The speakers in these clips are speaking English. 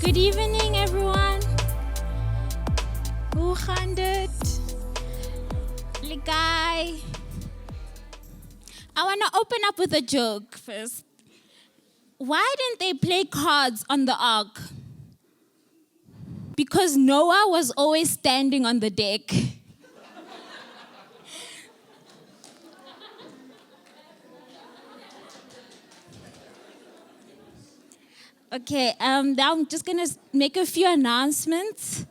Good evening, everyone. Hoe gaan dit? Likai. I want to open up with a joke first. Why didn't they play cards on the ark? Because Noah was always standing on the deck. Okay, now I'm just going to make a few announcements.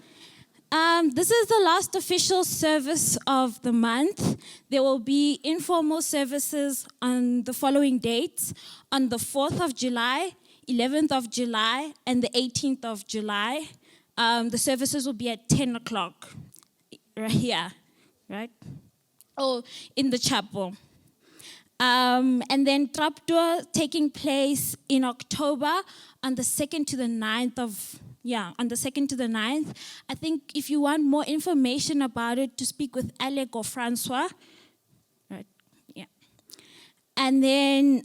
This is the last official service of the month. There will be informal services on the following dates, on the 4th of July, 11th of July, and the 18th of July. The services will be at 10 o'clock, right here, right? Oh, in the chapel. And then Traptour taking place in October on the 2nd to the 9th on the 2nd to the 9th. I think if you want more information about it, to speak with Alec or Francois. Right, yeah. And then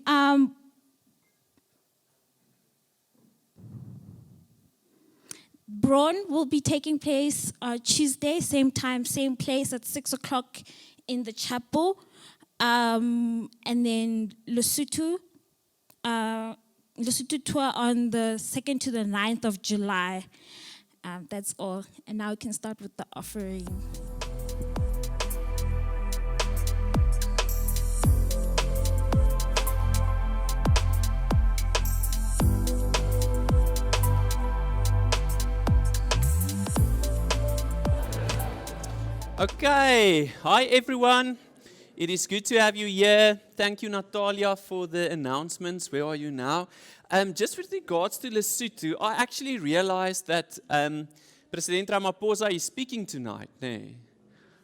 Braun will be taking place Tuesday, same time, same place at 6 o'clock in the chapel. And then Lesotho tour on the 2nd to the 9th of July. That's all. And now we can start with the offering. Okay, hi everyone. It is good to have you here. Thank you, Natalia, for the announcements. Where are you now? Just with regards to Lesotho, I actually realized that President Ramaphosa is speaking tonight. Nee.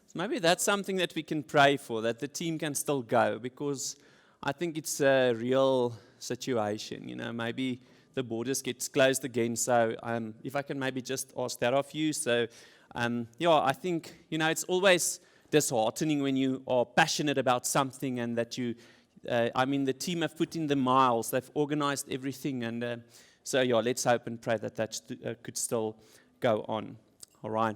So maybe that's something that we can pray for, that the team can still go, because I think it's a real situation. You know, maybe the borders gets closed again. So if I can maybe just ask that of you. So, I think, it's always disheartening when you are passionate about something and that the team have put in the miles, they've organized everything, and let's hope and pray that could still go on. All right.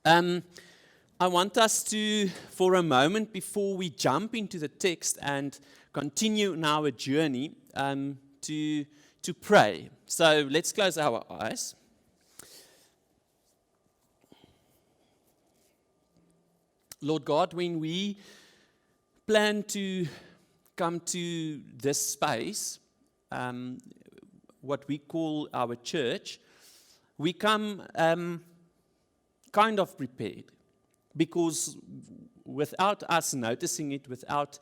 I want us to, for a moment before we jump into the text and continue in our journey, to pray. So let's close our eyes. Lord God, when we plan to come to this space, what we call our church, we come kind of prepared, because without us noticing it, without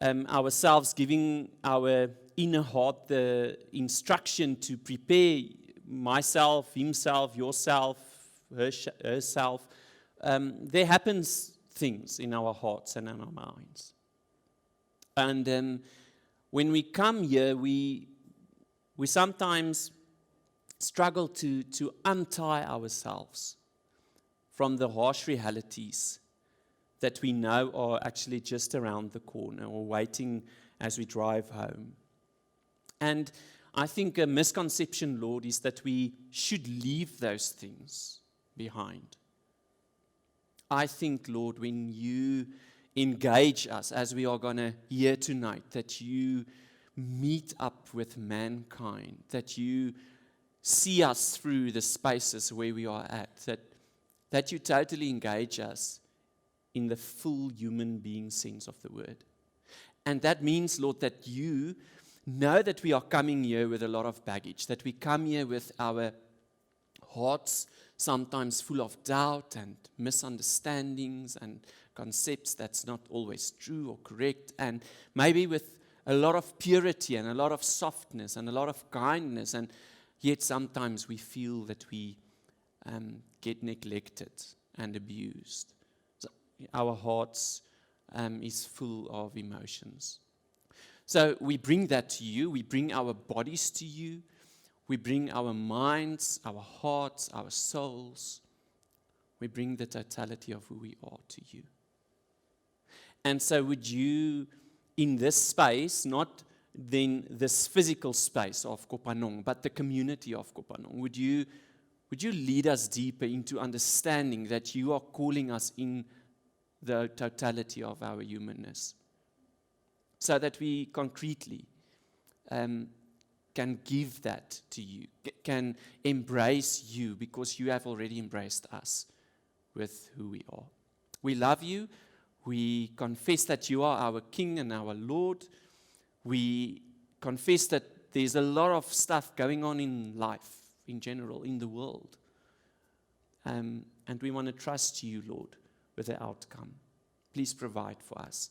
ourselves giving our inner heart the instruction to prepare myself, himself, yourself, herself, there happens things in our hearts and in our minds. And when we come here, we sometimes struggle to untie ourselves from the harsh realities that we know are actually just around the corner or waiting as we drive home. And I think a misconception, Lord, is that we should leave those things behind. I think, Lord, when you engage us, as we are going to hear tonight, that you meet up with mankind, that you see us through the spaces where we are at, that you totally engage us in the full human being sense of the word. And that means, Lord, that you know that we are coming here with a lot of baggage, that we come here with our hearts sometimes full of doubt and misunderstandings and concepts that's not always true or correct, and maybe with a lot of purity and a lot of softness and a lot of kindness, and yet sometimes we feel that we get neglected and abused. So our hearts is full of emotions. So we bring that to you. We bring our bodies to you. We bring our minds, our hearts, our souls. We bring the totality of who we are to you. And so would you, in this space, not than this physical space of Kopanong, but the community of Kopanong. Would you lead us deeper into understanding that you are calling us in the totality of our humanness, so that we concretely can give that to you, can embrace you, because you have already embraced us with who we are. We love you. We confess that you are our King and our Lord. We confess that there's a lot of stuff going on in life, in general, in the world. And we want to trust you, Lord, with the outcome. Please provide for us.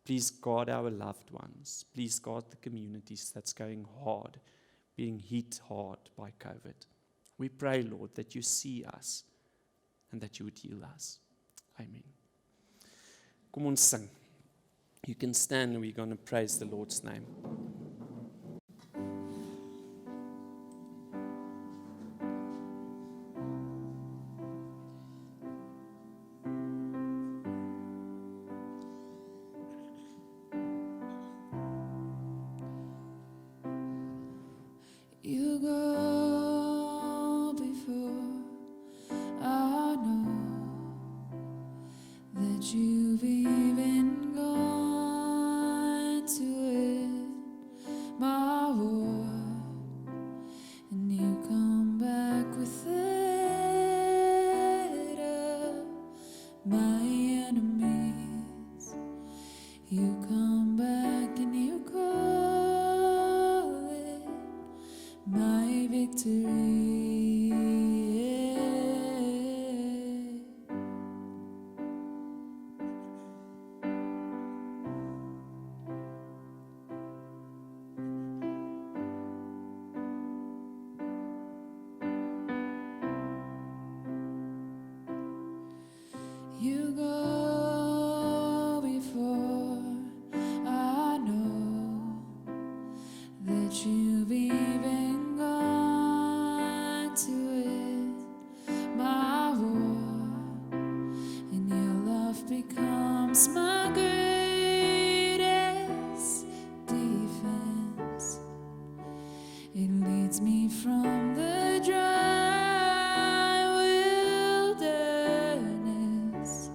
Please guard our loved ones. Please guard the communities that's going hard, being hit hard by COVID. We pray, Lord, that you see us and that you would heal us. Amen. Kom ons sing. You can stand and we're going to praise the Lord's name. You go before I know that you've even gone to it, my war, and you come back with it up, my enemies. You come back and you call it my victory. You go before I know that you've even gone to it, my war, and your love becomes my greatest defense. It leads me from the dry wilderness,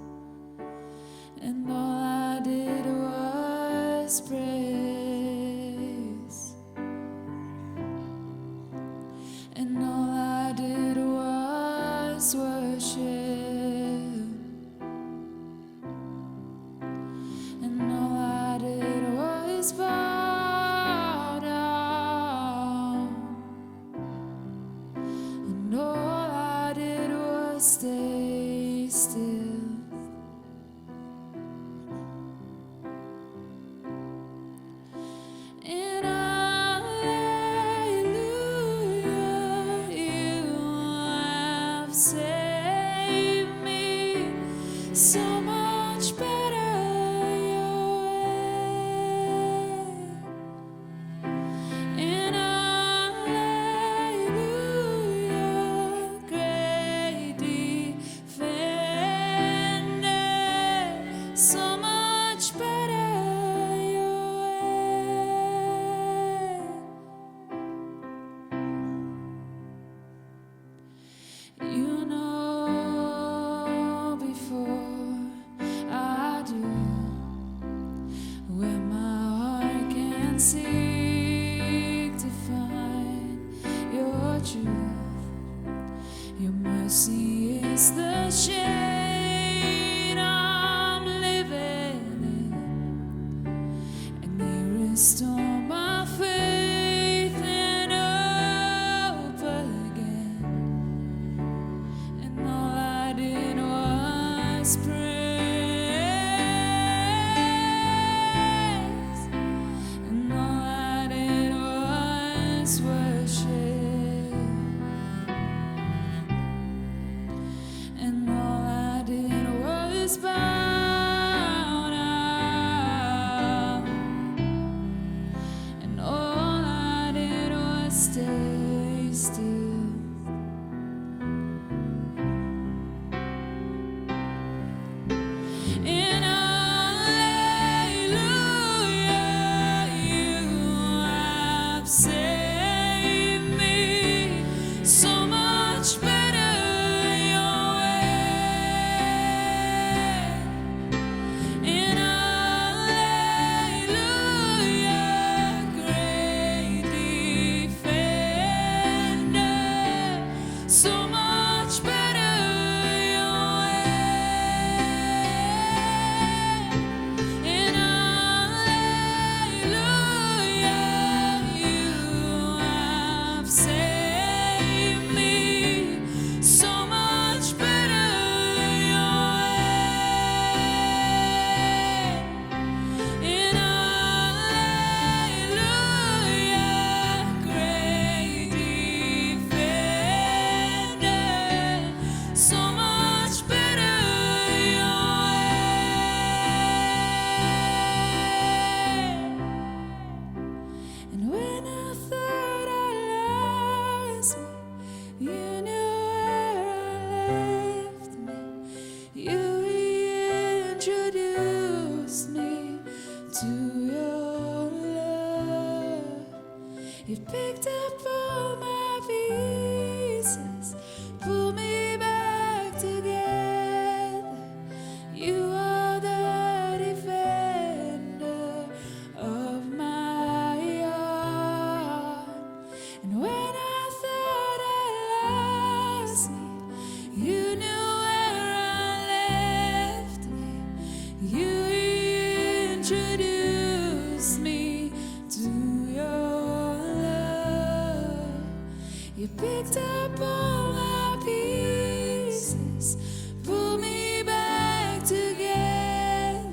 and all I did was praise, and all I did was worship, and all I did was bow down, and all I did was stay still. And hallelujah, you have saved me so much better your way. And hallelujah, great defender, so much better your way. You know before I do where my heart can seek to find your truth. Your mercy is the shade I'm living in, and you restore my faith and hope again. And all I did was praise, and all I did was worship, and all I did was bow down, and all I did was stay still. And hallelujah, you picked up all my pieces, pulled me back together.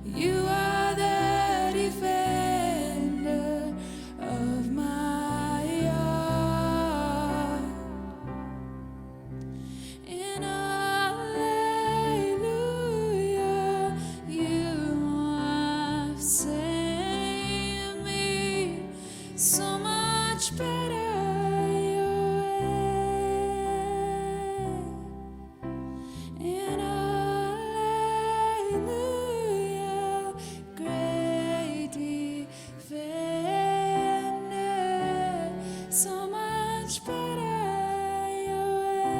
You are the defender of my heart. And hallelujah, you have saved me so much better your way. And hallelujah, great defender, so much better your way.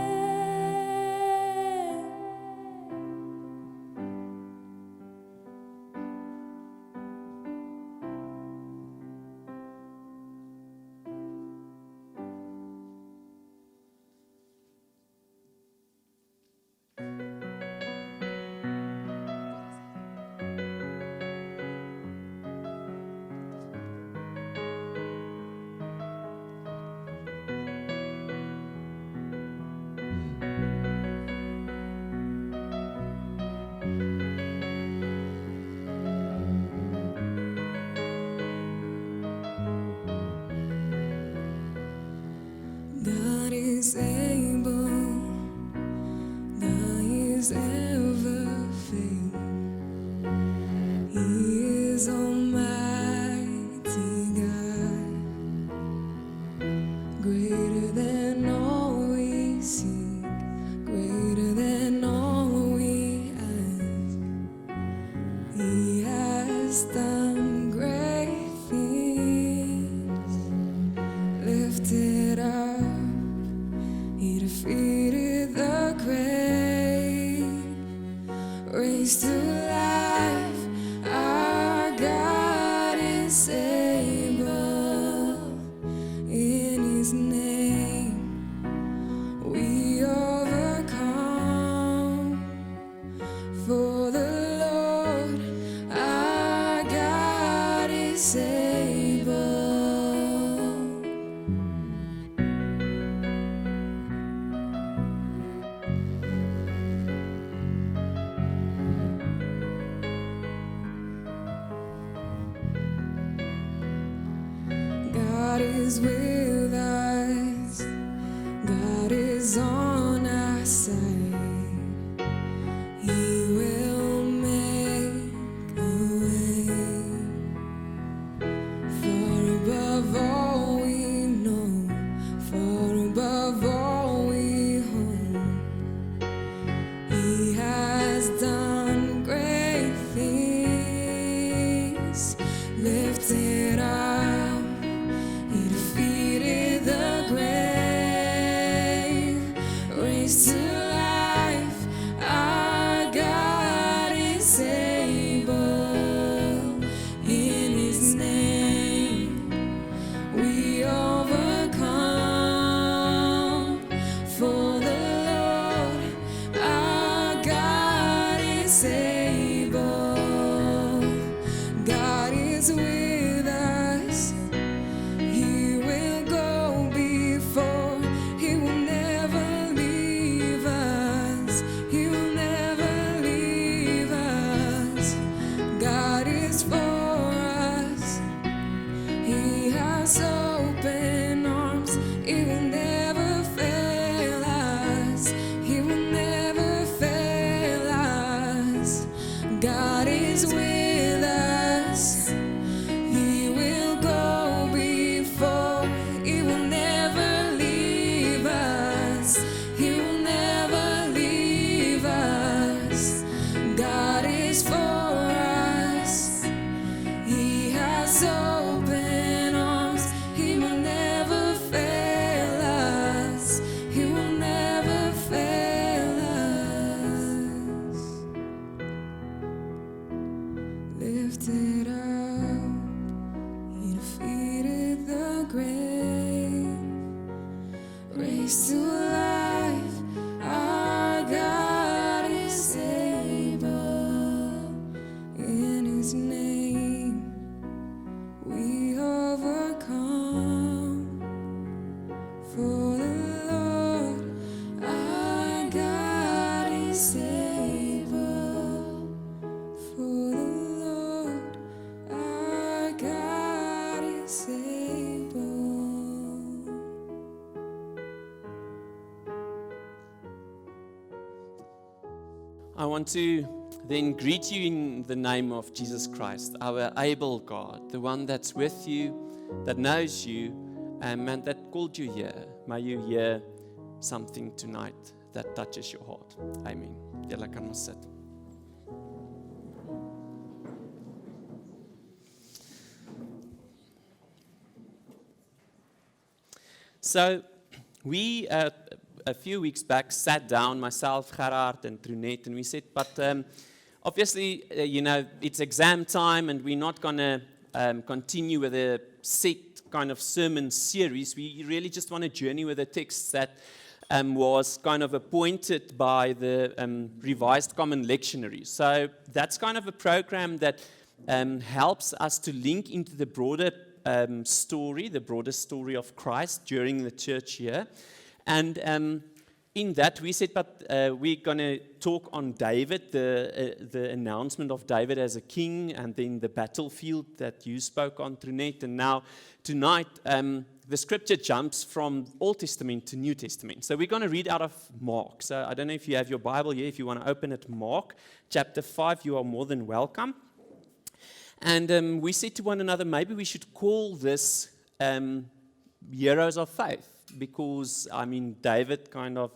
God is able, God is ever faithful. He is Almighty God, greater than all we seek, greater than all we ask. He has done great things, lifted up. He defeated the grave, raised to life. Our God is able. In His name we overcome. For the Lord our God is able. God is with us, God is on our side. He will make a way. Far above all we know, far above all we hope. He has done great things, lifted up. He defeated the grave, raised to life. Our God is able. In His name we overcome. For the Lord our God is able. God is with us. He will go before. He will never leave us. He will never leave us. God is for us. He has open arms. He will never fail us. He will never fail us. God is with us. He will go before. He will never leave us. He will never leave us. God is for us. He has open arms. He will never fail us. He will never fail us. Lifted up, He defeated the grave, raised to life. Our God is able. In His name we overcome. For I want to then greet you in the name of Jesus Christ, our able God, the one that's with you, that knows you, and that called you here. May you hear something tonight that touches your heart. Amen. Julle kan maar sit. So, we a few weeks back sat down, myself, Gerard, and Trunette, and we said, but obviously, it's exam time, and we're not going to continue with a set kind of sermon series. We really just want to journey with a text that was kind of appointed by the Revised Common Lectionary. So that's kind of a program that helps us to link into the broader story, the broader story of Christ during the church year. And in that, we said, but we're going to talk on David, the announcement of David as a king, and then the battlefield that you spoke on, Trunette. And now, tonight, the scripture jumps from Old Testament to New Testament. So we're going to read out of Mark. So I don't know if you have your Bible here. If you want to open it, Mark chapter 5, you are more than welcome. And we said to one another, maybe we should call this Heroes of Faith. Because, David kind of,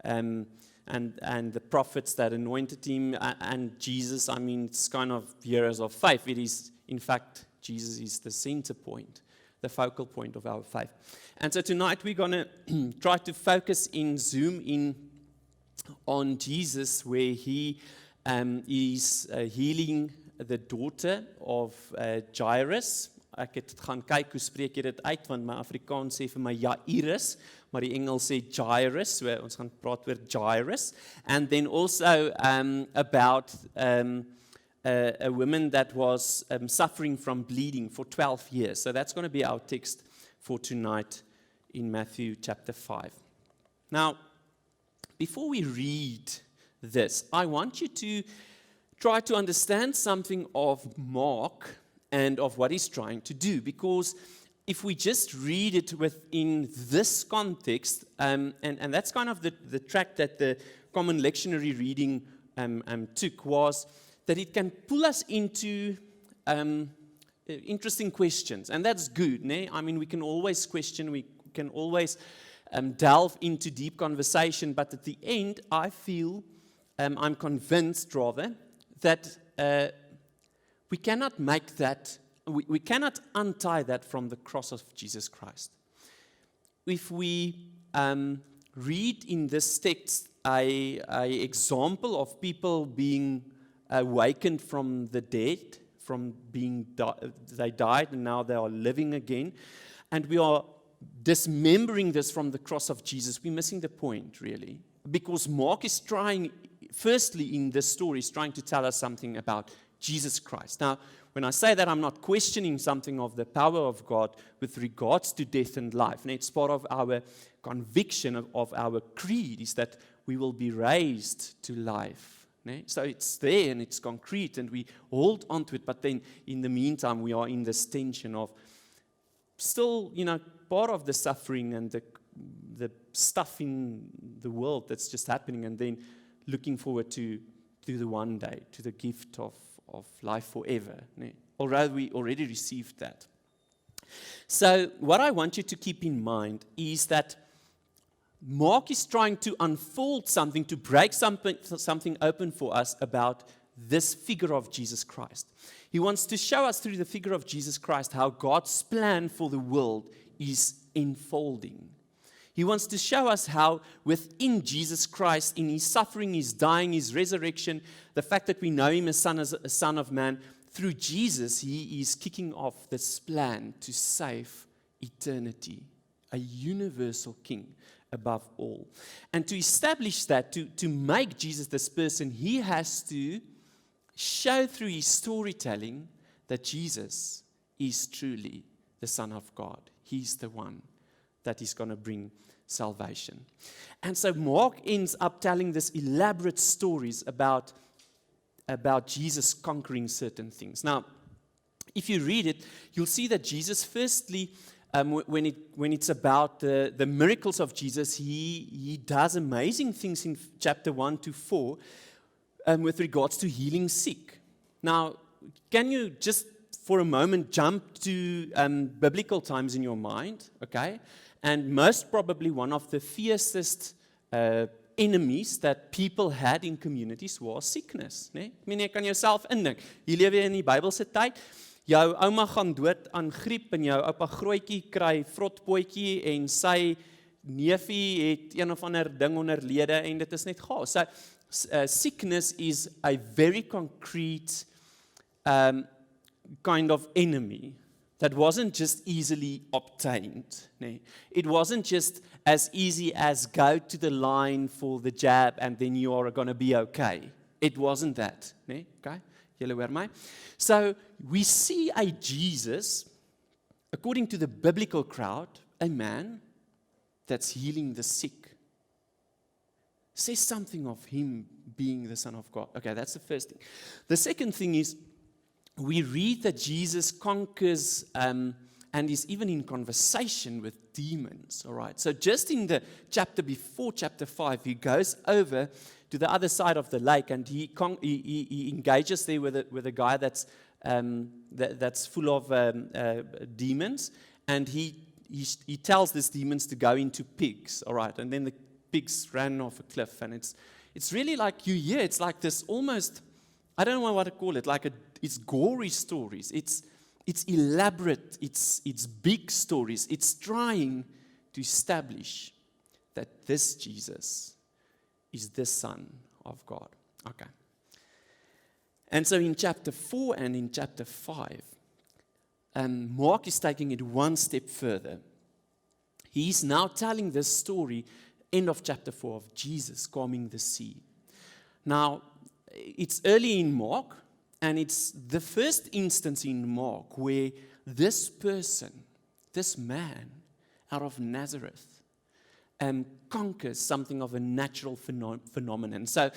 and the prophets that anointed him, and Jesus, it's kind of heroes of faith. It is, in fact, Jesus is the center point, the focal point of our faith. And so tonight we're going to try to zoom in on Jesus, where he is healing the daughter of Jairus. Ek het gaan kyk hoe spreek jy dit uit, want my Afrikaans sê vir my Jairus, maar die Engels sê Jairus, so ons gaan praat oor Jairus. And then also about a woman that was suffering from bleeding for 12 years. So that's going to be our text for tonight in Matthew chapter 5. Now, before we read this, I want you to try to understand something of Mark and of what he's trying to do. Because if we just read it within this context, and that's kind of the track that the Common Lectionary reading took, was that it can pull us into interesting questions. And that's good, né? We can always question, we can always delve into deep conversation, but at the end, I feel, I'm convinced rather, that we cannot make that, we cannot untie that from the cross of Jesus Christ. If we read in this text a example of people being awakened from the dead, from being they died and now they are living again, and we are dismembering this from the cross of Jesus, we're missing the point, really. Because Mark is trying, firstly in this story, is trying to tell us something about Jesus Christ. Now, when I say that, I'm not questioning something of the power of God with regards to death and life. And it's part of our conviction of our creed, is that we will be raised to life. So it's there and it's concrete and we hold on to it. But then in the meantime, we are in this tension of still, part of the suffering and the stuff in the world that's just happening, and then looking forward to the one day, to the gift of life forever. Although we already received that. So what I want you to keep in mind is that Mark is trying to unfold something, to break something open for us about this figure of Jesus Christ. He wants to show us through the figure of Jesus Christ how God's plan for the world is unfolding. He wants to show us how within Jesus Christ, in his suffering, his dying, his resurrection, the fact that we know him as a son of man, through Jesus, he is kicking off this plan to save eternity, a universal king above all. And to establish that, to make Jesus this person, he has to show through his storytelling that Jesus is truly the Son of God. He's the one that is going to bring salvation. And so Mark ends up telling this elaborate stories about Jesus conquering certain things. Now, if you read it, you'll see that Jesus, firstly, when it's about the miracles of Jesus, he does amazing things in chapter 1 to 4, with regards to healing sick. Now, can you just for a moment jump to biblical times in your mind, okay? And most probably one of the fiercest enemies that people had in communities was sickness, né? Ek meen, jy kan jouself indink. Hier lewe jy in die Bybelse tyd. Jou ouma gaan dood aan griep en jou oupa grootjie kry vrotpotjie en sy neefie het een of ander ding onder lede en dit is net gaas. So sickness is a very concrete kind of enemy that wasn't just easily obtained. Nee. It wasn't just as easy as go to the line for the jab and then you are going to be okay. It wasn't that. Nee. Okay? Julle hoor my? So we see a Jesus, according to the biblical crowd, a man that's healing the sick. Says something of him being the Son of God. Okay, that's the first thing. The second thing is, we read that Jesus conquers and is even in conversation with demons, all right? So just in the chapter before chapter 5, he goes over to the other side of the lake and he engages there with a guy that's full of demons, and he tells these demons to go into pigs, all right? And then the pigs ran off a cliff, and it's really like you hear, it's like this almost, I don't know what to call it, like it's gory stories. It's elaborate. It's big stories. It's trying to establish that this Jesus is the Son of God. Okay. And so in chapter 4 and in chapter 5, Mark is taking it one step further. He's now telling this story, end of chapter 4, of Jesus calming the sea. Now, it's early in Mark, and it's the first instance in Mark where this person, this man out of Nazareth, conquers something of a natural phenomenon. So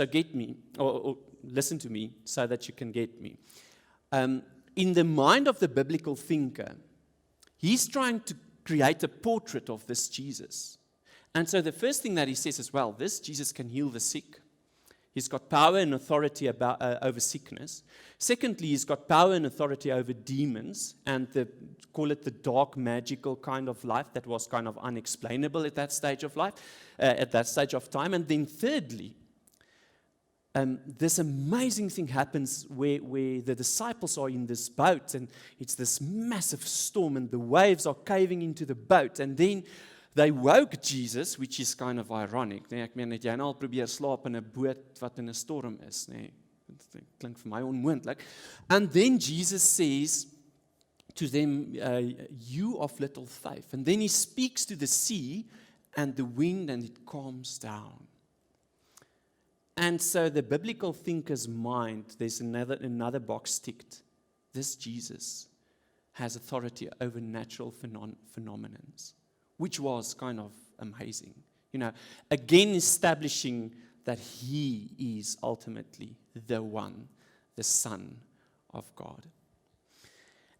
get me, or listen to me so that you can get me. In the mind of the biblical thinker, he's trying to create a portrait of this Jesus. And so the first thing that he says is, well, this Jesus can heal the sick. He's got power and authority over sickness. Secondly, he's got power and authority over demons and call it the dark magical kind of life that was kind of unexplainable at that stage of life, at that stage of time. And then thirdly, this amazing thing happens where the disciples are in this boat and it's this massive storm and the waves are caving into the boat, and then they woke Jesus, which is kind of ironic. Nee, ek meen, het jy nou al probeer slaap in 'n boot wat in 'n storm is, nee. Dit klink vir my onmoontlik. And then Jesus says to them, you of little faith. And then he speaks to the sea and the wind, and it calms down. And so the biblical thinker's mind, there's another box ticked. This Jesus has authority over natural phenomena, which was kind of amazing. You know, again establishing that he is ultimately the one, the Son of God.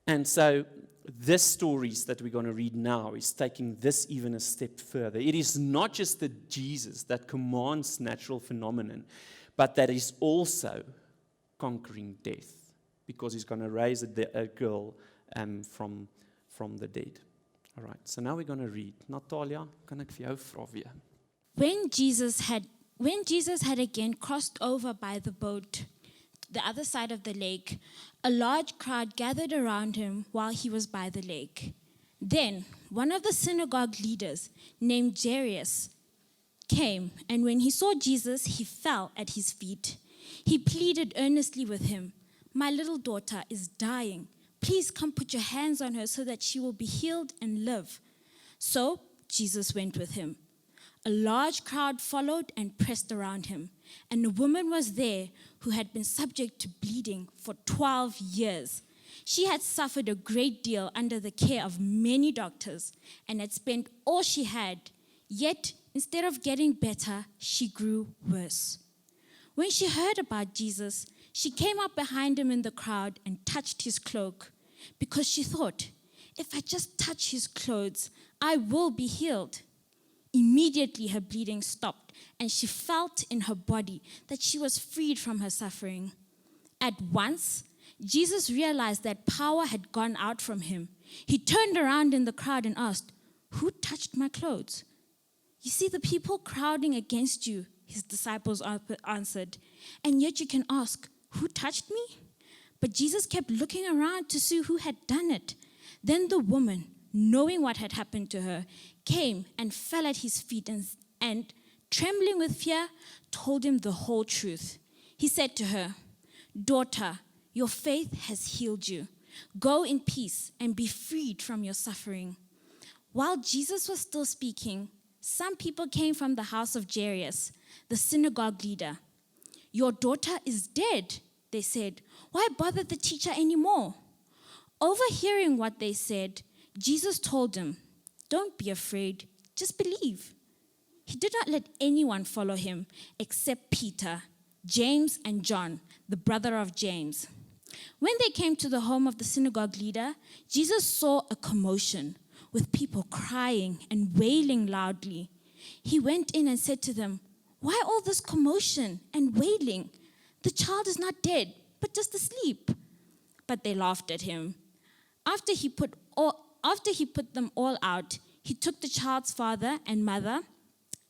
And so this stories that we're going to read now is taking this even a step further. It is not just the Jesus that commands natural phenomenon, but that is also conquering death, because he's going to raise a girl from the dead. All right, so now we're going to read. Natalia, kan ek vir jou vra weer? When Jesus had again crossed over by the boat, the other side of the lake, a large crowd gathered around him while he was by the lake. Then one of the synagogue leaders, named Jairus, came, and when he saw Jesus, he fell at his feet. He pleaded earnestly with him, "My little daughter is dying. Please come put your hands on her so that she will be healed and live." So Jesus went with him. A large crowd followed and pressed around him, and a woman was there who had been subject to bleeding for 12 years. She had suffered a great deal under the care of many doctors and had spent all she had, yet instead of getting better, she grew worse. When she heard about Jesus, she came up behind him in the crowd and touched his cloak, because she thought, if I just touch his clothes, I will be healed. Immediately her bleeding stopped, and she felt in her body that she was freed from her suffering. At once, Jesus realized that power had gone out from him. He turned around in the crowd and asked, "Who touched my clothes?" "You see the people crowding against you," his disciples answered, "and yet you can ask, 'Who touched me?'" But Jesus kept looking around to see who had done it. Then the woman, knowing what had happened to her, came and fell at his feet and trembling with fear, told him the whole truth. He said to her, "Daughter, your faith has healed you. Go in peace and be freed from your suffering." While Jesus was still speaking, some people came from the house of Jairus, the synagogue leader. "Your daughter is dead," they said. "Why bother the teacher anymore?" Overhearing what they said, Jesus told them, "Don't be afraid, just believe." He did not let anyone follow him except Peter, James, and John, the brother of James. When they came to the home of the synagogue leader, Jesus saw a commotion with people crying and wailing loudly. He went in and said to them, "Why all this commotion and wailing? The child is not dead, but just asleep." But they laughed at him. After he put them all out, he took the child's father and mother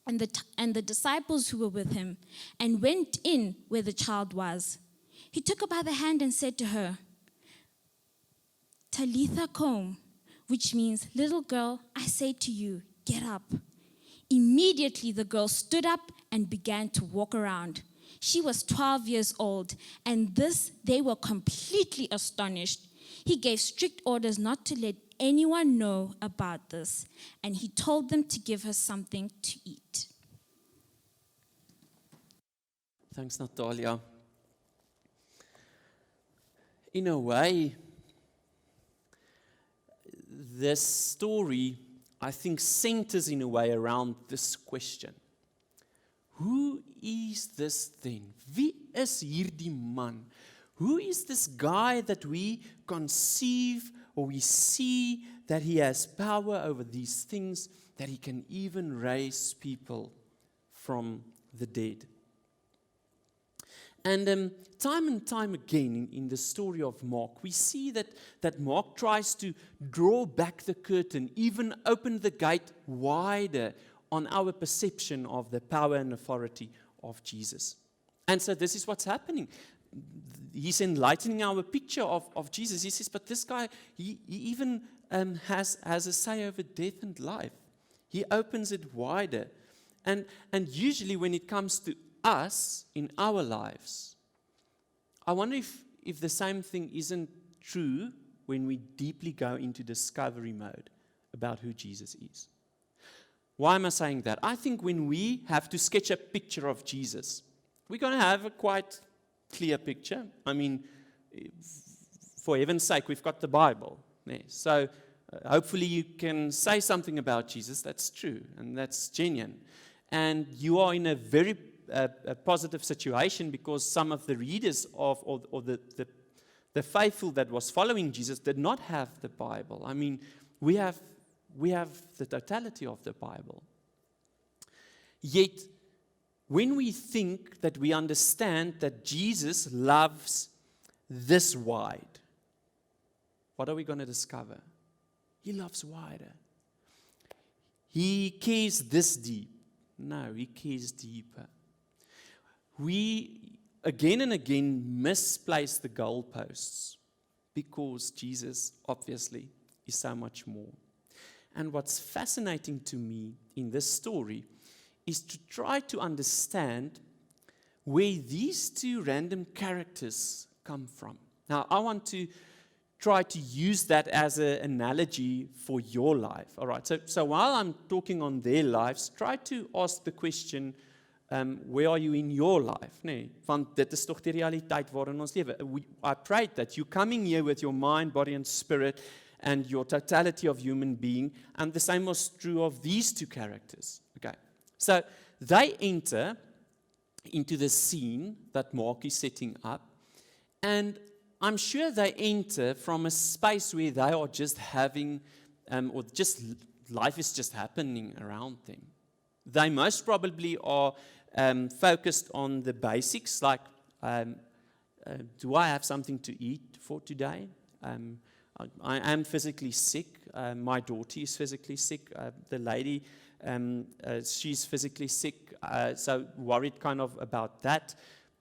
and the disciples who were with him and went in where the child was. He took her by the hand and said to her, "Talitha koum," which means, "Little girl, I say to you, get up." Immediately the girl stood up and began to walk around. She was 12 years old, and they were completely astonished. He gave strict orders not to let anyone know about this, and he told them to give her something to eat. Thanks, Natalia. In a way, this story, I think, centers in a way around this question. Who is this then? Wie is hierdie man? Who is this guy that we conceive or we see that he has power over these things, that he can even raise people from the dead? And time again in the story of Mark, we see that Mark tries to draw back the curtain, even open the gate wider on our perception of the power and authority of Jesus. And so this is what's happening. He's enlightening our picture of Jesus. He says, but this guy, he even has a say over death and life. He opens it wider. And usually when it comes to us in our lives, I wonder if the same thing isn't true when we deeply go into discovery mode about who Jesus is. Why am I saying that? I think when we have to sketch a picture of Jesus, we're going to have a quite clear picture. I mean, for heaven's sake, we've got the Bible. So hopefully you can say something about Jesus that's true and that's genuine. And you are in a very positive situation because some of the readers or the faithful that was following Jesus did not have the Bible. I mean, we have the totality of the Bible. Yet, when we think that we understand that Jesus loves this wide, what are we going to discover? He loves wider. He cares this deep. No, he cares deeper. We, again and again, misplace the goalposts because Jesus, obviously, is so much more. And what's fascinating to me in this story is to try to understand where these two random characters come from. Now, I want to try to use that as an analogy for your life. All right, so while I'm talking on their lives, try to ask the question, where are you in your life? Nee, want dit is tog die realiteit waarin ons lewe. I prayed that you coming here with your mind, body and spirit and your totality of human being, and the same was true of these two characters. Okay, so they enter into the scene that Mark is setting up, and I'm sure they enter from a space where they are just having, or just life is just happening around them. They most probably are focused on the basics, like do I have something to eat for today? I am physically sick. My daughter is physically sick. The lady, she's physically sick, so worried kind of about that.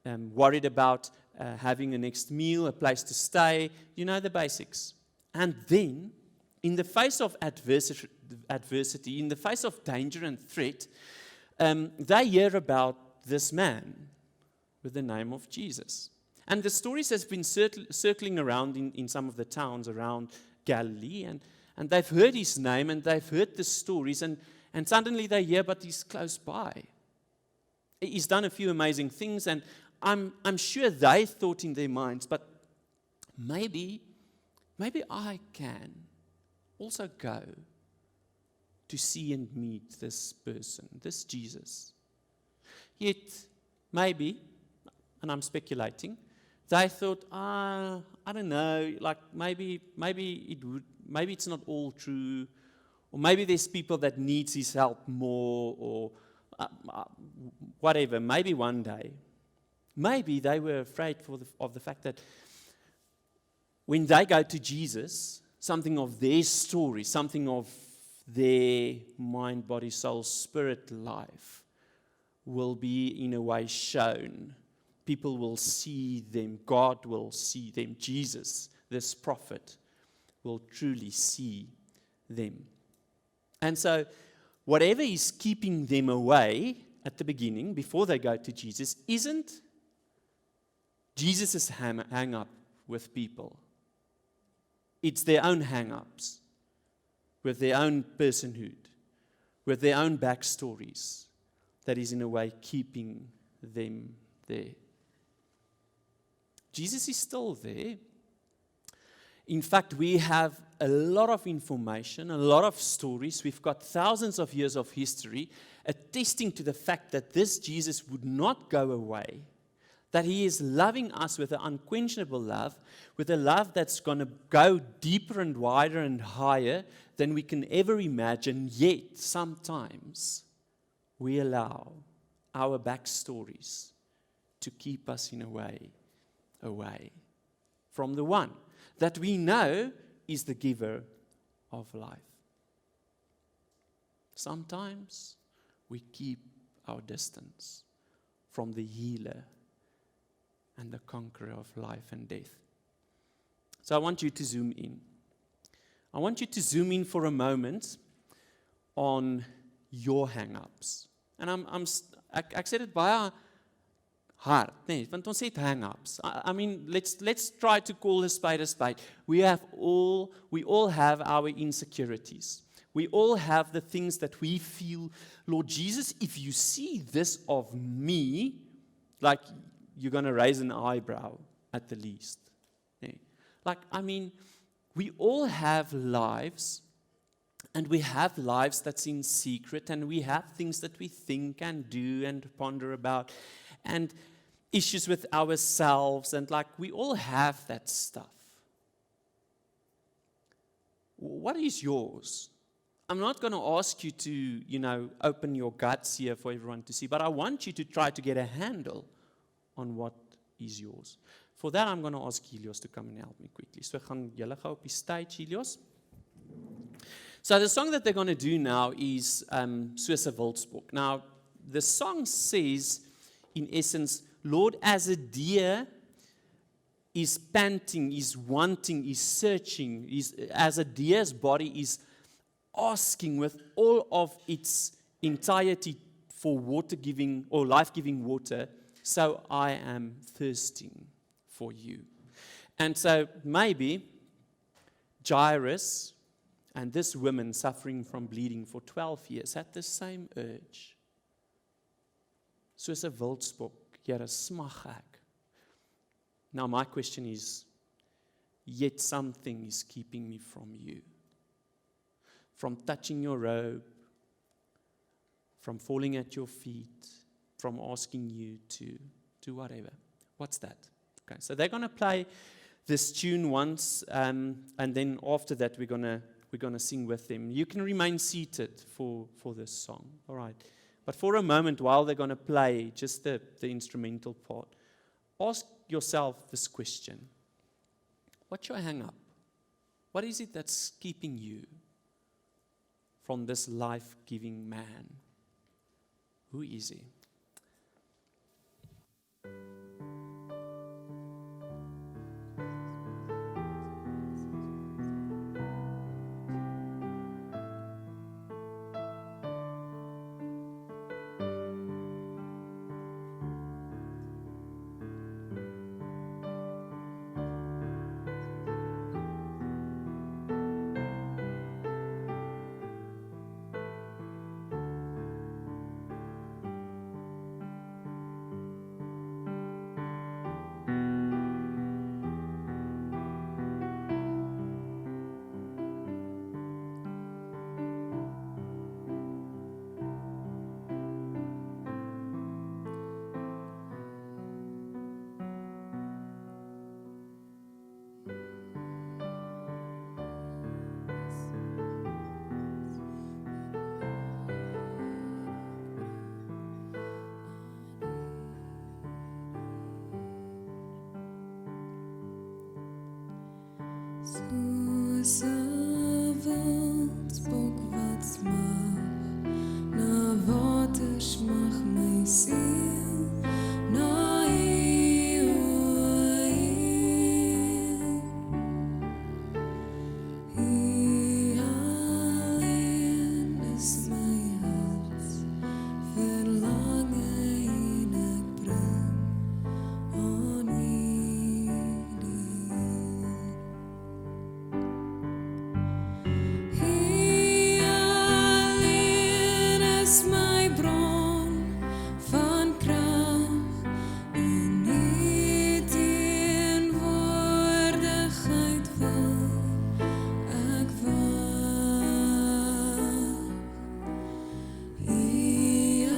Worried about having a next meal, a place to stay, the basics. And then, in the face of adversity, in the face of danger and threat, they hear about this man with the name of Jesus. And the stories has been circling around in some of the towns around Galilee, and they've heard his name, and they've heard the stories, and suddenly they hear, but he's close by. He's done a few amazing things, and I'm sure they thought in their minds, but maybe I can also go to see and meet this person, this Jesus. Yet, maybe, and I'm speculating, they thought, I don't know, like maybe it's not all true, or maybe there's people that needs his help more, or whatever. Maybe one day, maybe they were afraid of the fact that when they go to Jesus, something of their story, something of their mind, body, soul, spirit life will be in a way shown. People will see them. God will see them. Jesus, this prophet, will truly see them. And so, whatever is keeping them away at the beginning, before they go to Jesus, isn't Jesus' hang up with people. It's their own hang-ups, with their own personhood, with their own backstories, that is in a way keeping them there. Jesus is still there. In fact, we have a lot of information, a lot of stories. We've got thousands of years of history attesting to the fact that this Jesus would not go away, that he is loving us with an unquenchable love, with a love that's going to go deeper and wider and higher than we can ever imagine. Yet, sometimes, we allow our backstories to keep us in a way away from the one that we know is the giver of life. Sometimes we keep our distance from the healer and the conqueror of life and death. So I want you to zoom in. I want you to zoom in for a moment on your hang-ups. And ek sê dit baie hard, nee, want ons het hang-ups. I mean, let's try to call a spade a spade. We all have our insecurities. We all have the things that we feel, Lord Jesus, if you see this of me, like you're going to raise an eyebrow at the least. Nee. Like, I mean, we all have lives, and we have lives that's in secret, and we have things that we think and do and ponder about, and issues with ourselves, and like, we all have that stuff. What is yours? I'm not going to ask you to, open your guts here for everyone to see, but I want you to try to get a handle on what is yours. For that, I'm going to ask Helios to come and help me quickly. So, gaan julle gou op die stage, Helios. So, the song that they're going to do now is Soos 'n Wildsbok. Now, the song says, in essence, Lord, as a deer is panting, is wanting, is searching, as a deer's body is asking with all of its entirety for water-giving or life-giving water, so I am thirsting for you. And so maybe Jairus and this woman suffering from bleeding for 12 years had the same urge. Soos 'n wildsbok, Here, smag ek. Now my question is, yet something is keeping me from you. From touching your robe, from falling at your feet, from asking you to do whatever. What's that? Okay, so they're going to play this tune once, and then after that we're going to sing with them. You can remain seated for this song. All right. But for a moment, while they're going to play just the instrumental part, ask yourself this question. What's your hang-up? What is it that's keeping you from this life-giving man? Who is he? Soos 'n wildspok wat smag, na waters mag my siel na U, U alleen is my hart verlange en ek bring aan U my bron van krag en U teenwoordigheid wil ek wag. U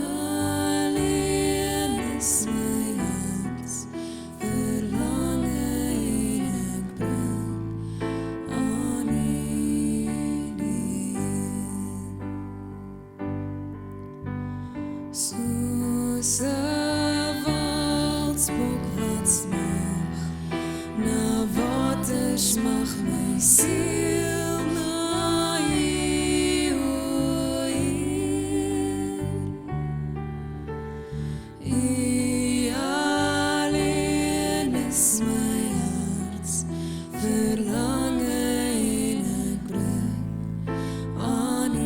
alleen is my hart verlange en ek bring aan U soos 'n wildspok wat smag, na waters mag my siel na U, U alleen is my hart verlange en ek bring aan U.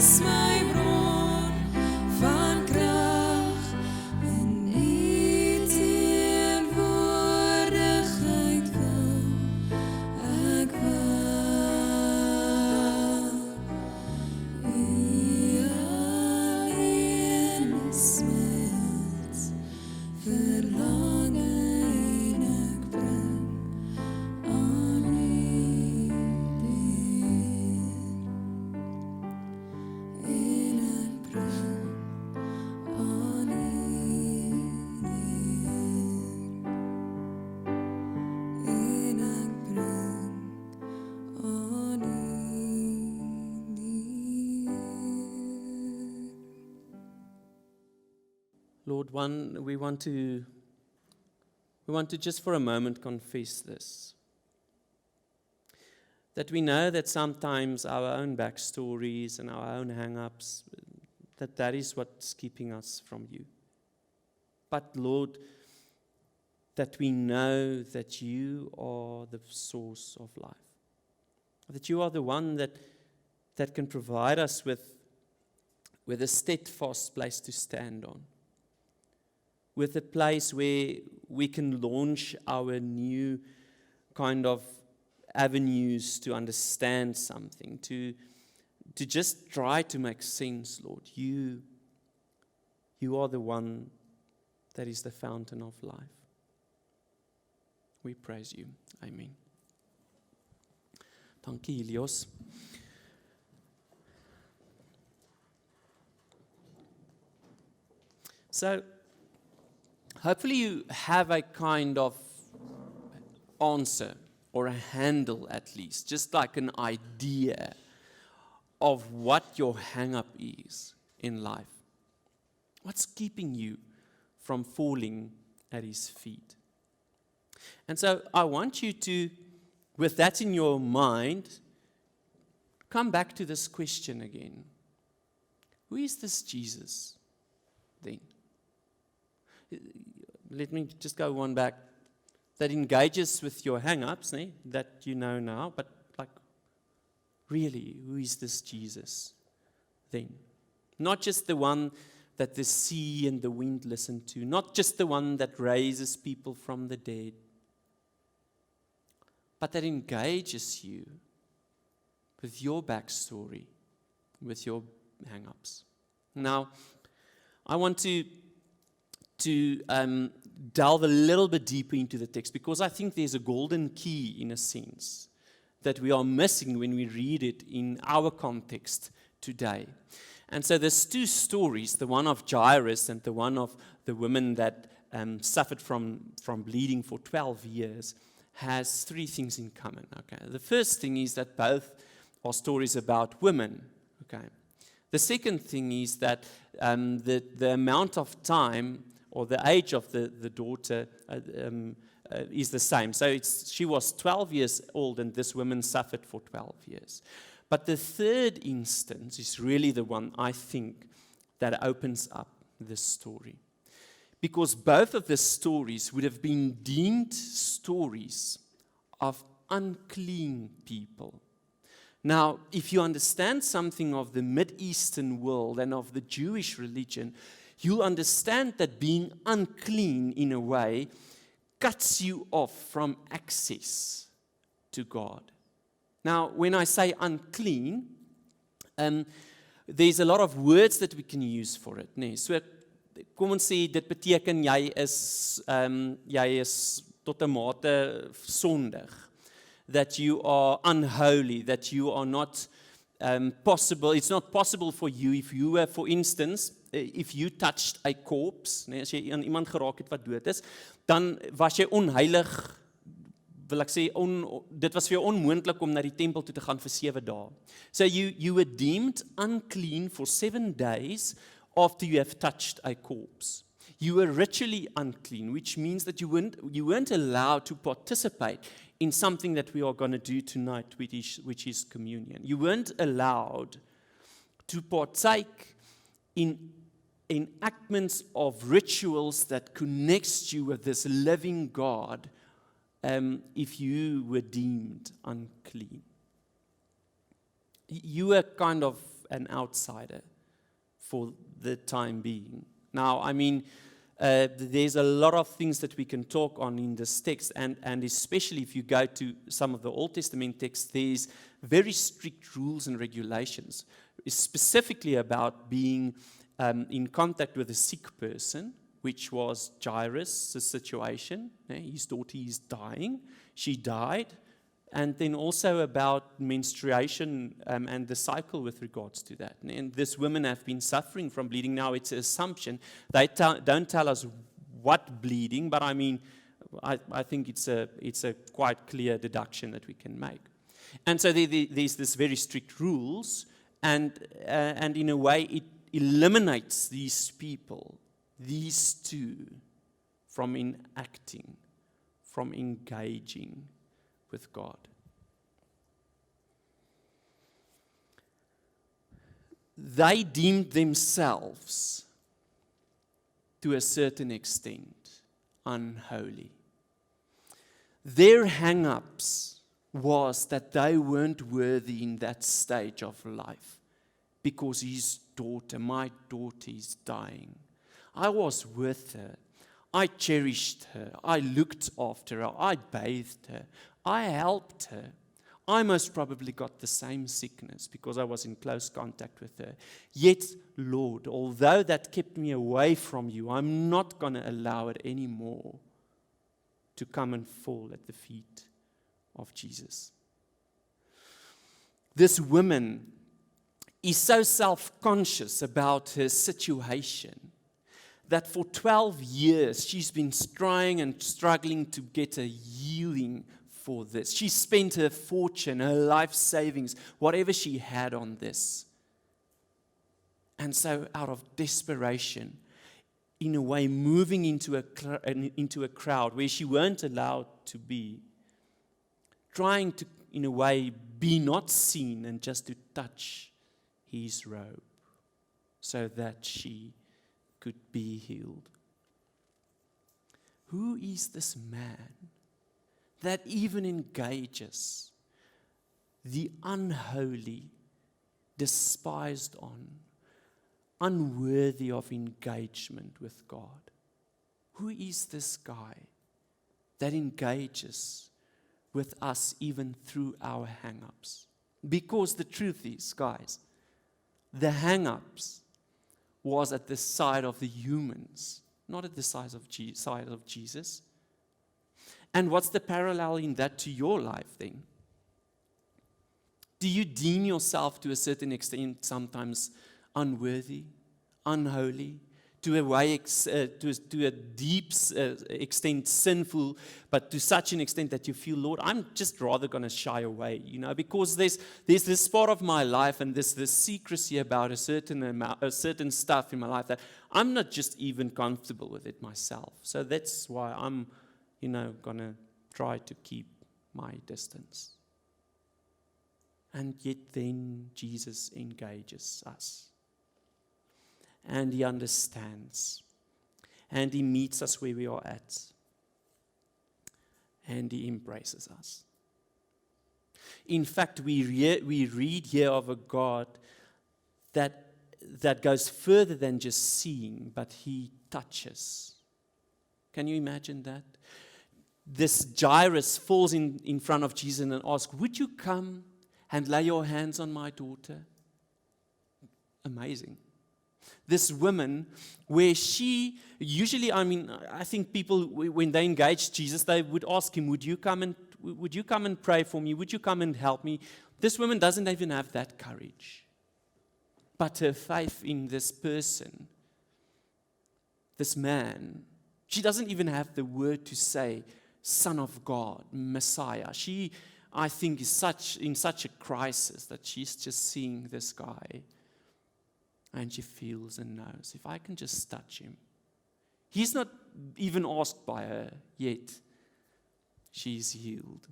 Is my bron van krag en U teenwoordigheid wil ek wag. U alleen is my hart verlange en ek bring aan U en ek bring aan U en ek bring aan U Lord, we want to just for a moment confess this. That we know that sometimes our own backstories and our own hang-ups, that is what's keeping us from You. But Lord, that we know that You are the source of life. That You are the one that can provide us with a steadfast place to stand on. With a place where we can launch our new kind of avenues to understand something, to just try to make sense, Lord. You are the one that is the fountain of life. We praise You. Amen. Dankie, Helios. So, hopefully you have a kind of answer, or a handle at least, just like an idea of what your hang-up is in life. What's keeping you from falling at his feet? And so I want you to, with that in your mind, come back to this question again. Who is this Jesus then? Let me just go one back. That engages with your hang-ups, that you know now, but like, really, who is this Jesus then? Not just the one that the sea and the wind listen to, not just the one that raises people from the dead, but that engages you with your backstory, with your hang-ups. Now, I want to delve a little bit deeper into the text, because I think there's a golden key, in a sense, that we are missing when we read it in our context today. And so there's two stories, the one of Jairus and the one of the woman that suffered from bleeding for 12 years, has three things in common. Okay, the first thing is that both are stories about women. Okay, the second thing is that the amount of time or the age of the daughter is the same. So she was 12 years old, and this woman suffered for 12 years. But the third instance is really the one, I think, that opens up this story. Because both of the stories would have been deemed stories of unclean people. Now, if you understand something of the Mideastern world and of the Jewish religion, you'll understand that being unclean, in a way, cuts you off from access to God. Now, when I say unclean, there's a lot of words that we can use for it. Nee. So, kom ons sê, dit beteken jy is tot 'n mate sondig. That you are unholy, that you are not possible. It's not possible for you if you were, for instance, if you touched a corpse, as jy aan iemand geraak het wat dood is, dan was jy onheilig, wil ek sê, dit was vir jou onmoontlik om na die tempel toe te gaan vir 7 dae. So you were deemed unclean for 7 days after you have touched a corpse. You were ritually unclean, which means that you weren't allowed to participate in something that we are going to do tonight, which is communion. You weren't allowed to partake in enactments of rituals that connects you with this living God if you were deemed unclean. You were kind of an outsider for the time being. Now, I mean, there's a lot of things that we can talk on in this text, and especially if you go to some of the Old Testament texts, there's very strict rules and regulations, specifically about being in contact with a sick person, which was Jairus' situation. His daughter is dying. She died. And then also about menstruation and the cycle with regards to that. And these women have been suffering from bleeding. Now it's an assumption. They don't tell us what bleeding, but I mean, I think it's a quite clear deduction that we can make. And so there's this very strict rules, and in a way it eliminates these people, these two, from enacting, from engaging with God. They deemed themselves, to a certain extent, unholy. Their hang-ups was that they weren't worthy in that stage of life because his daughter, my daughter, is dying. I was with her. I cherished her. I looked after her. I bathed her. I helped her. I most probably got the same sickness because I was in close contact with her. Yet, Lord, although that kept me away from you, I'm not going to allow it anymore to come and fall at the feet of Jesus. This woman is so self-conscious about her situation that for 12 years she's been trying and struggling to get a healing for this. She spent her fortune, her life savings, whatever she had on this. And so out of desperation, in a way moving into a crowd where she weren't allowed to be, trying to, in a way, be not seen and just to touch his robe so that she could be healed. Who is this man that even engages the unholy, despised on, unworthy of engagement with God? Who is this guy that engages with us even through our hang-ups? Because the truth is, guys, the hang-ups was at the side of the humans, not at the side of Jesus. And what's the parallel in that to your life then? Do you deem yourself to a certain extent sometimes unworthy, unholy, to a deep extent sinful, but to such an extent that you feel, Lord, I'm just rather going to shy away, because there's this part of my life and this secrecy about a certain stuff in my life that I'm not just even comfortable with it myself. So that's why I'm, going to try to keep my distance. And yet then Jesus engages us. And he understands. And he meets us where we are at. And he embraces us. In fact, we read here of a God that goes further than just seeing, but he touches. Can you imagine that? This Jairus falls in front of Jesus and asks, would you come and lay your hands on my daughter? Amazing. This woman, where she, usually, I think people, when they engage Jesus, they would ask him, would you come and pray for me? Would you come and help me? This woman doesn't even have that courage. But her faith in this person, this man, she doesn't even have the word to say, Son of God, Messiah. She, I think, is in such a crisis that she's just seeing this guy. And she feels and knows, if I can just touch him. He's not even asked by her, yet she's healed.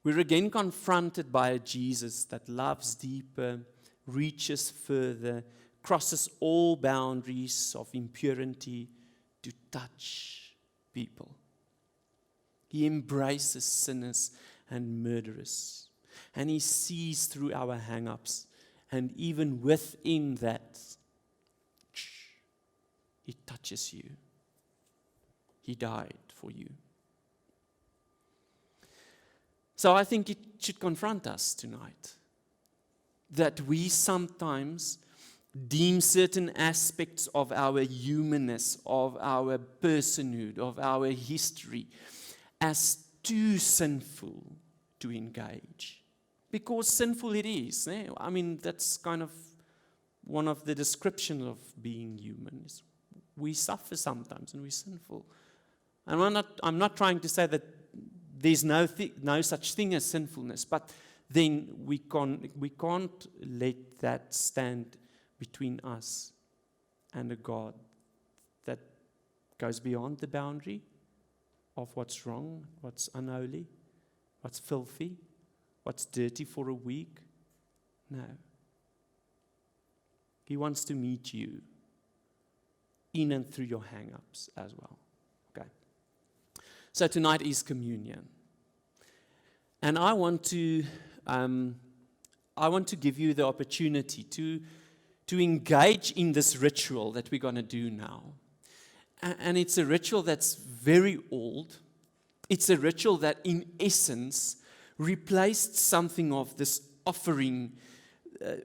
We're again confronted by a Jesus that loves deeper, reaches further, crosses all boundaries of impurity to touch people. He embraces sinners and murderers. And he sees through our hang-ups. And even within that, he touches you. He died for you. So I think it should confront us tonight that we sometimes deem certain aspects of our humanness, of our personhood, of our history as too sinful to engage. Because sinful it is. That's kind of one of the descriptions of being human. We suffer sometimes and we're sinful. And I'm not trying to say that there's no such thing as sinfulness, but then we can't let that stand between us and a God that goes beyond the boundary of what's wrong, what's unholy, what's filthy, what's dirty for a week. No. He wants to meet you in and through your hang-ups as well. Okay. So tonight is communion. And I want to give you the opportunity to engage in this ritual that we're going to do now. And it's a ritual that's very old. It's a ritual that in essence replaced something of this offering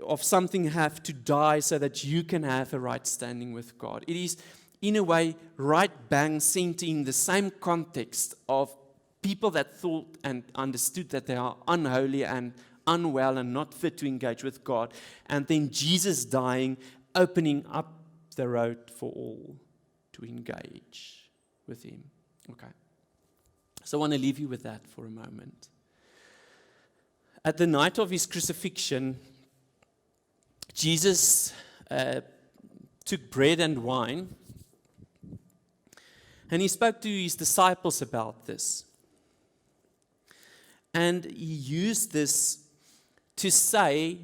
of something have to die so that you can have a right standing with God. It is, in a way, right bang sent in the same context of people that thought and understood that they are unholy and unwell and not fit to engage with God. And then Jesus dying, opening up the road for all to engage with him. Okay. So I want to leave you with that for a moment. At the night of his crucifixion, Jesus took bread and wine, and he spoke to his disciples about this. And he used this to say,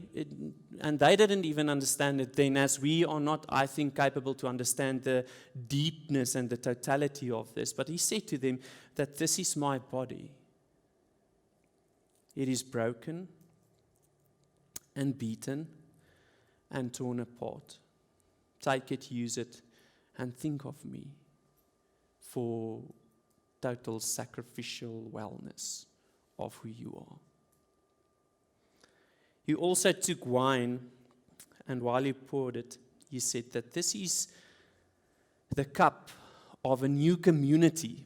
and they didn't even understand it then, as we are not, I think, capable to understand the deepness and the totality of this. But he said to them that this is my body. It is broken and beaten and torn apart. Take it, use it, and think of me for total sacrificial wellness of who you are. He also took wine, and while he poured it, he said that this is the cup of a new community.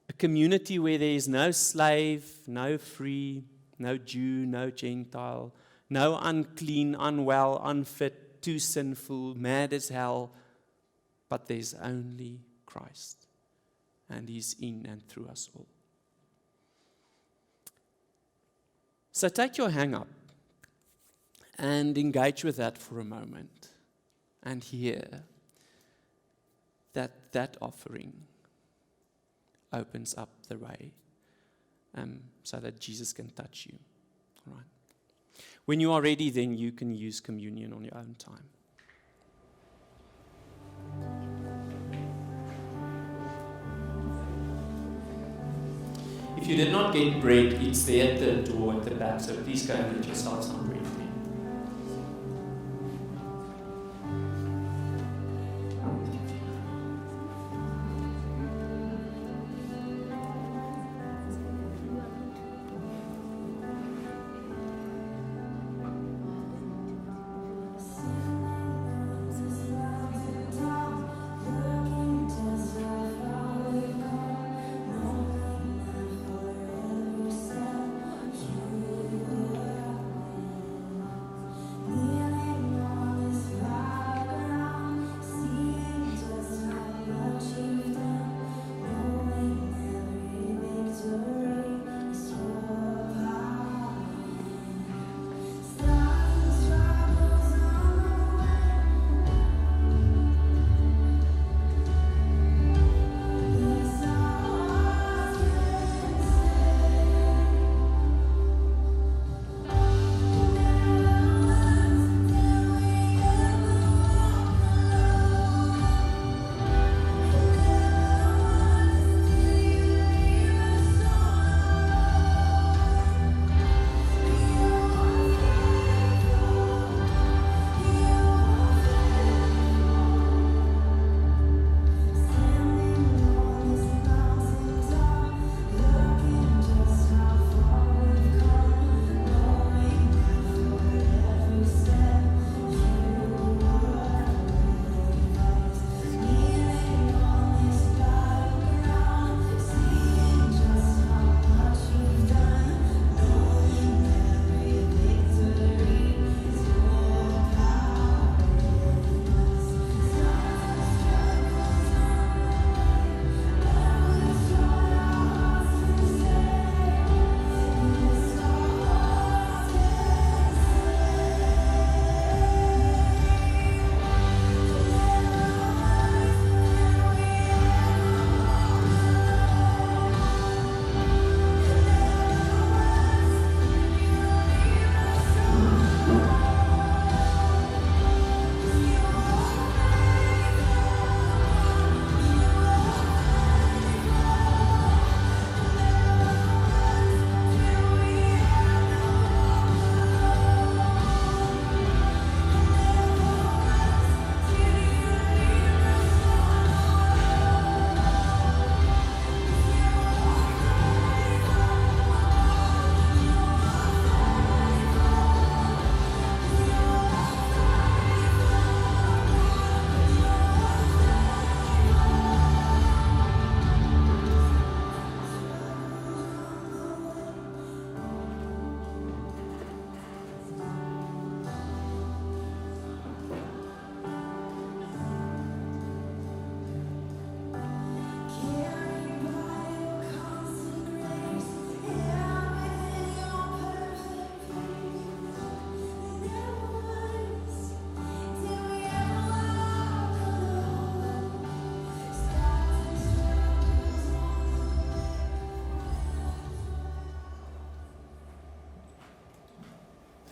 A community where there is no slave, no free, no Jew, no Gentile, no unclean, unwell, unfit, too sinful, mad as hell, but there's only Christ, and he's in and through us all. So take your hang up and engage with that for a moment and hear that that offering opens up the way so that Jesus can touch you. All right. When you are ready, then you can use communion on your own time. If you did not get bread, it's there at the door at the back, so please go and get yourself some bread.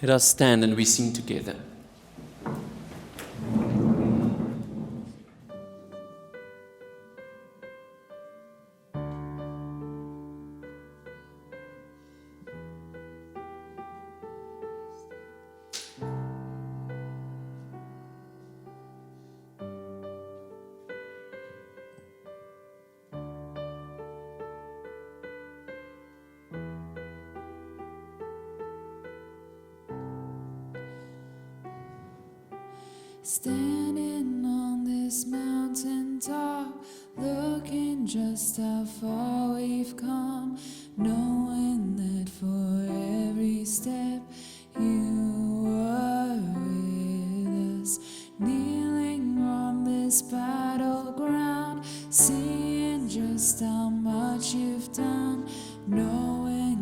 Let us stand and we sing together. Standing on this mountain top, looking just how far we've come, knowing that for every step you were with us, kneeling on this battleground, seeing just how much you've done, knowing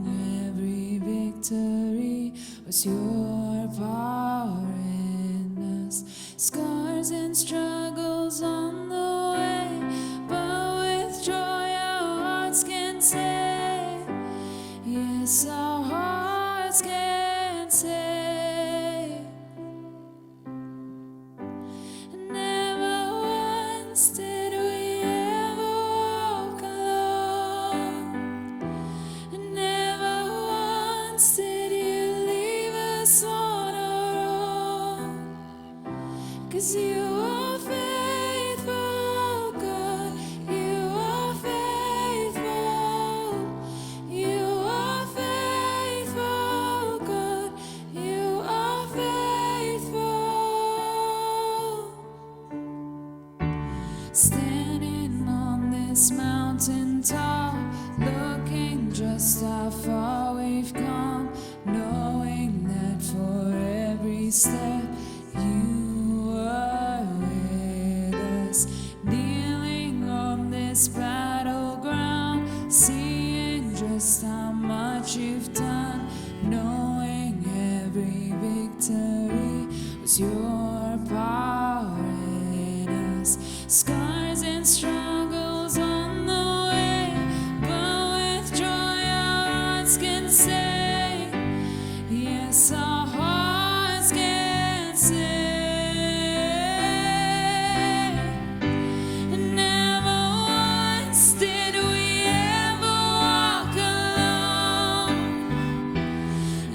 every victory was your power in us. Scars and struggles on the way, but with joy our hearts can say, yes, our hearts can say. Never once did we ever walk alone. Never once did you leave us on our own. 'Cause you are faithful, God. You are faithful. You are faithful, God. You are faithful. Standing on this mountain top, looking just how far we've come, knowing that for every step you were with us, kneeling on this battleground, seeing just how much you've done, knowing every victory was your power in us. Scars and struggles on the way, but with joy our hearts can say, yes, our hearts can say. Never once did we ever walk alone.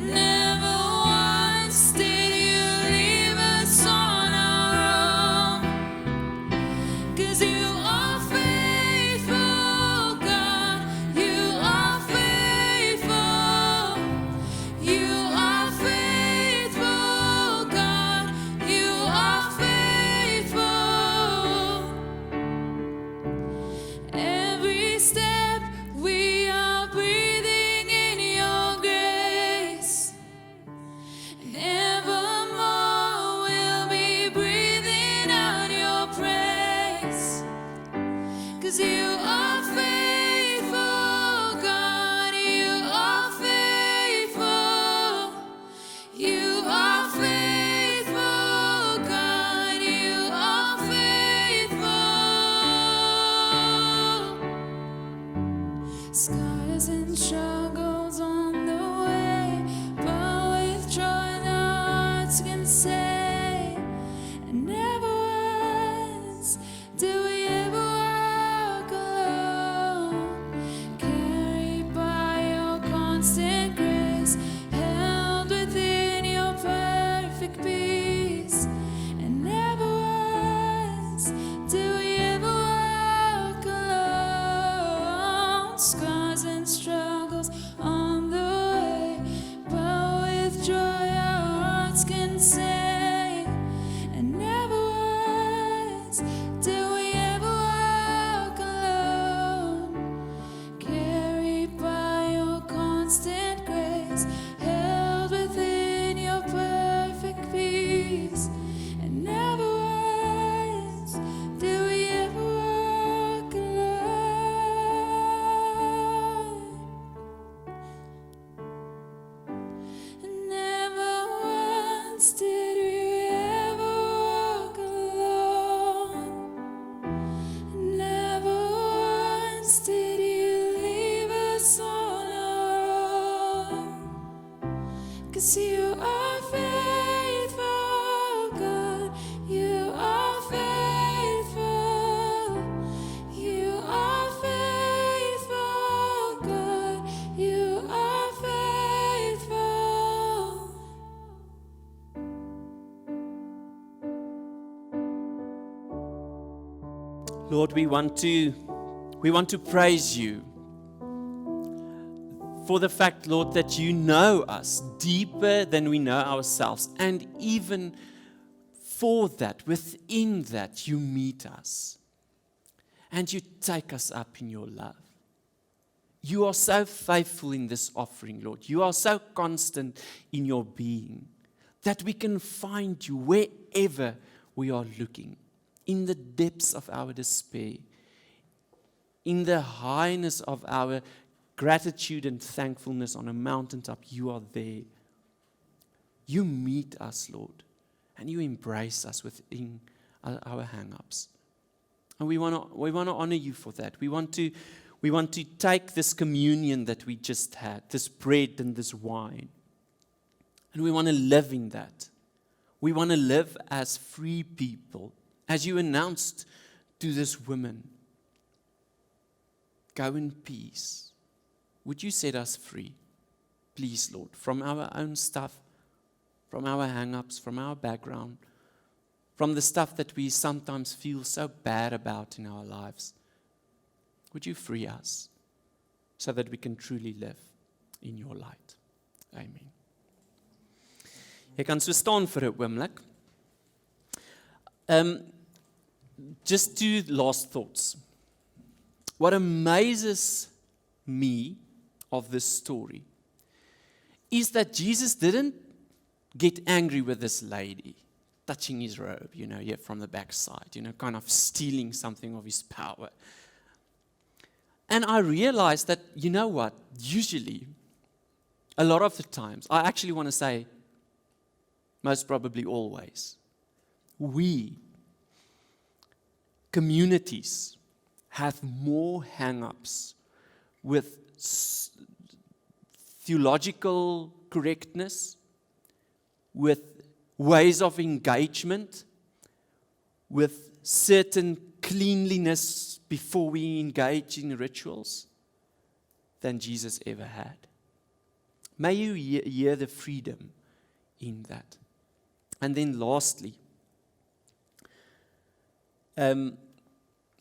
Never once did you leave us on our own. 'Cause you are faithful, God. You are faithful. You are faithful, God. You are faithful. Every step we are breathing in your grace. Evermore we'll be breathing out your praise. 'Cause you are faithful, God. You are faithful. You are faithful, God. You are faithful. Scars and struggles on the way, but with joy our hearts can say, and never once do we ever walk alone. Carried by your constant grace, held within your perfect peace, and never once do we ever walk alone. Scars and struggles on the way, but with joy our hearts can say, and never once do we ever walk alone. Carried by your constant grace, held within your perfect peace, and never once do we ever walk alone. Never once did we ever walk alone. Never once did you leave us on our own. 'Cause you are Lord, we want to praise you for the fact, Lord, that you know us deeper than we know ourselves. And even for that, within that, you meet us. And you take us up in your love. You are so faithful in this offering, Lord. You are so constant in your being that we can find you wherever we are looking. In the depths of our despair. In the highness of our gratitude and thankfulness on a mountaintop, you are there. You meet us, Lord, and you embrace us within our hang-ups. And we want to honor you for that. We want to take this communion that we just had, this bread and this wine, and we want to live in that. We want to live as free people, as you announced to this woman. Go in peace. Would you set us free? Please, Lord, from our own stuff, from our hang-ups, from our background, from the stuff that we sometimes feel so bad about in our lives. Would you free us so that we can truly live in your light? Amen. Jy kan so staan vir 'n oomblik. Just two last thoughts. What amazes me of this story is that Jesus didn't get angry with this lady, touching his robe, here from the backside, kind of stealing something of his power. And I realized that, you know what, usually, a lot of the times, I actually want to say, most probably always, we, communities, have more hang-ups with theological correctness, with ways of engagement, with certain cleanliness before we engage in rituals, than Jesus ever had. May you hear the freedom in that. And then lastly,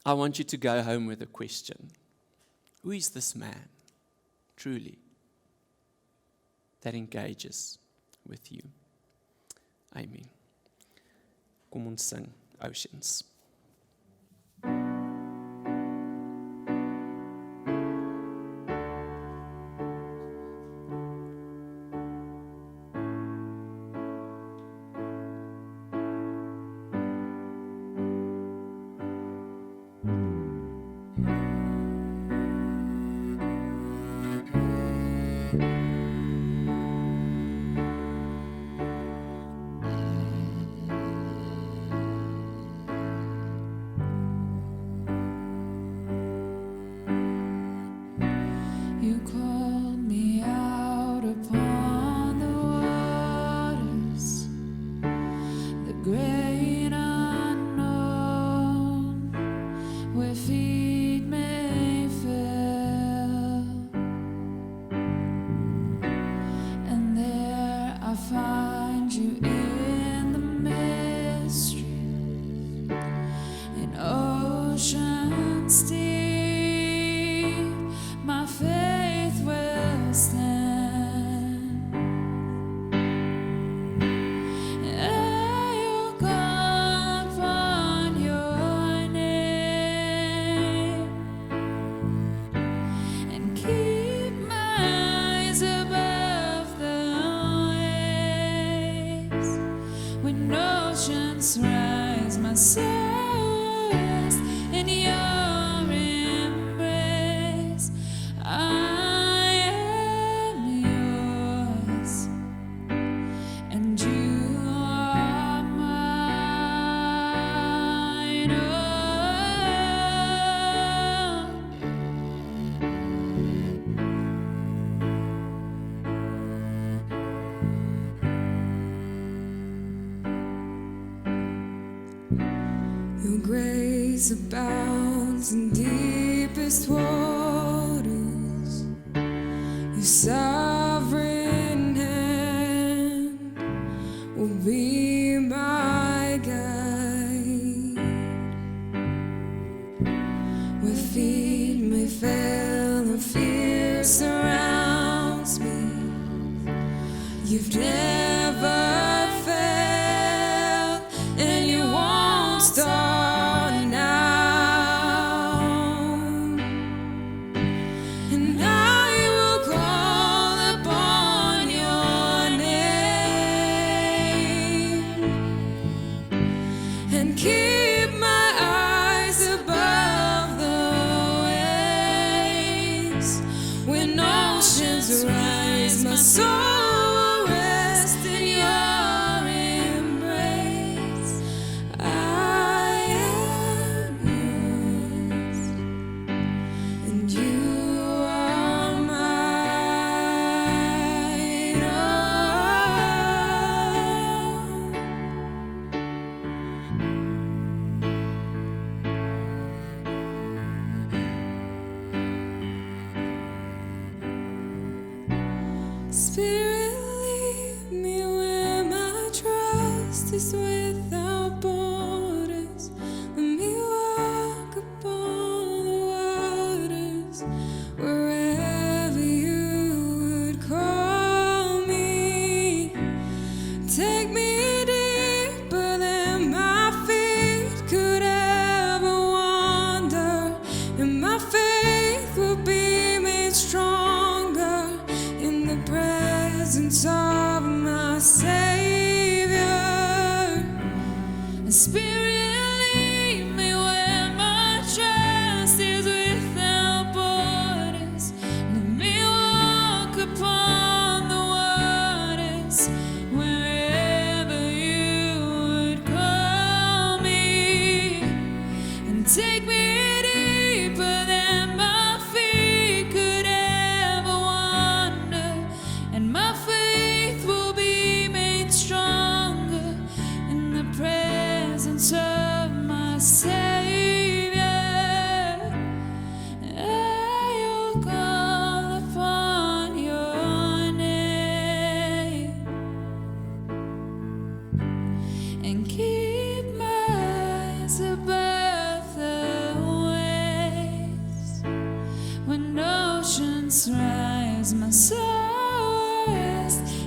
I want you to go home with a question. Who is this man, truly, that engages with you? Amen. Kom ons sing Oceans. You called me out upon the waters, the great unknown, where feet may fail, and there I find you in the mystery, in oceans deep. My faith will stand. I'll call upon your name and keep my eyes above the waves. When oceans rise, my soul rests in your embrace. I am yours, and you are mine. Your grace abounds in deepest waters. Your sovereign hand will be my guide. oceans rise, my soul will rest in your embrace. I am yours, and you are mine. Spirit, lead me where my trust is without borders. Let me walk upon the waters wherever you would call me. Take me deeper than my feet could ever wander, and my faith will be made stronger in the presence of my Savior. And Spirit, lead me where my trust is without borders. Let me walk upon the waters wherever you would call me. And take me deeper than my feet could ever wander, and my faith will be made stronger in the presence of my Savior. I'll call upon your name and keep my eyes above the waves. When oceans rise, my soul rests